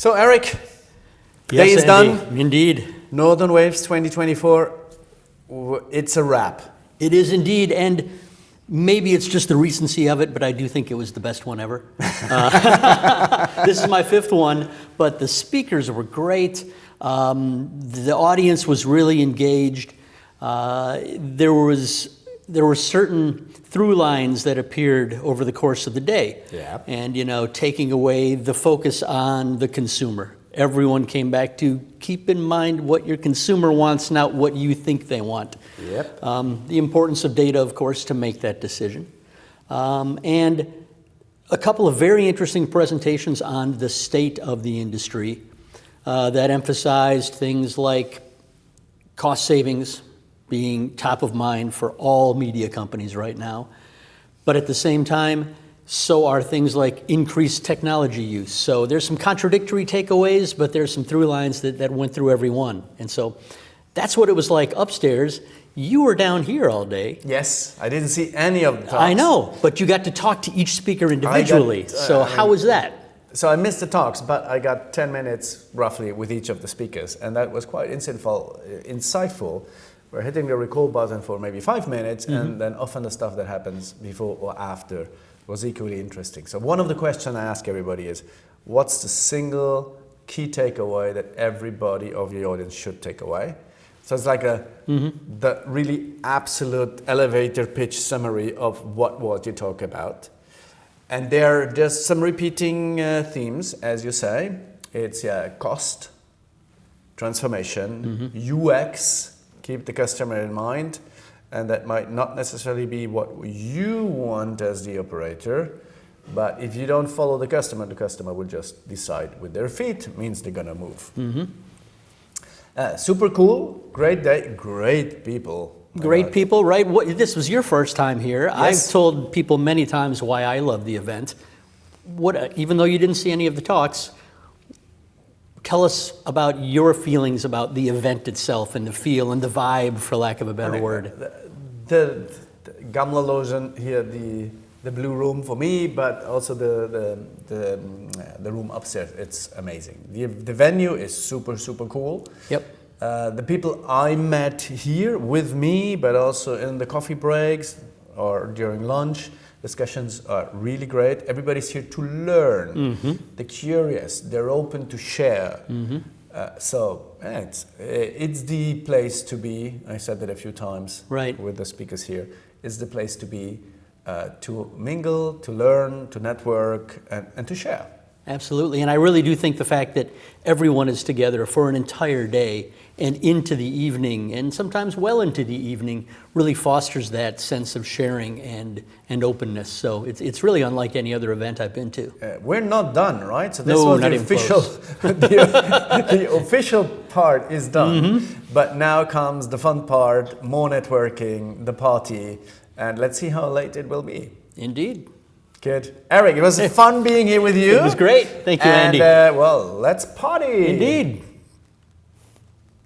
So Eric, Yes, day is Andy, done. Indeed. Northern Waves 2024, it's a wrap. It is indeed, and maybe it's just the recency of it, but I do think it was the best one ever. This is my fifth one, but the speakers were great. The audience was really engaged. There were certain through lines that appeared over the course of the day. Yeah. And, taking away the focus on the consumer. Everyone came back to keep in mind what your consumer wants, not what you think they want. Yep. The importance of data, of course, to make that decision. And a couple of very interesting presentations on the state of the industry that emphasized things like cost savings being top of mind for all media companies right now. But at the same time, so are things like increased technology use. So there's some contradictory takeaways, but there's some through lines that went through every one. And so that's what it was like upstairs. You were down here all day. Yes, I didn't see any of the talks. I know, but you got to talk to each speaker individually. So how was that? So I missed the talks, but I got 10 minutes roughly with each of the speakers, and that was quite insightful. We're hitting the record button for maybe 5 minutes, and then often the stuff that happens before or after was equally interesting. So one of the questions I ask everybody is, what's the single key takeaway that everybody of the audience should take away? So it's like the really absolute elevator pitch summary of what you talk about. And there are just some repeating themes, as you say. It's cost, transformation, UX, keep the customer in mind. And that might not necessarily be what you want as the operator, but if you don't follow the customer will just decide with their feet. It means they're gonna move. Super cool, great day, great people. Great people, right? This was your first time here. Yes. I've told people many times why I love the event. Even though you didn't see any of the talks, tell us about your feelings about the event itself and the feel and the vibe, for lack of a better word. The Gamla Logen here, the blue room for me, but also the room upstairs. It's amazing. The venue is super, super cool. Yep. The people I met here with me, but also in the coffee breaks or during lunch, discussions are really great. Everybody's here to learn. They're curious. They're open to share. So it's the place to be. I said that a few times with the speakers here. It's the place to be, to mingle, to learn, to network, and to share. Absolutely, and I really do think the fact that everyone is together for an entire day and into the evening, and sometimes well into the evening, really fosters that sense of sharing and openness. So it's really unlike any other event I've been to. We're not done, right? So this No, was not the even official. The official part is done, but now comes the fun part: more networking, the party, and let's see how late it will be. Indeed. Good. Eric, it was fun being here with you. It was great. Thank you, Andy. And well, let's party. Indeed.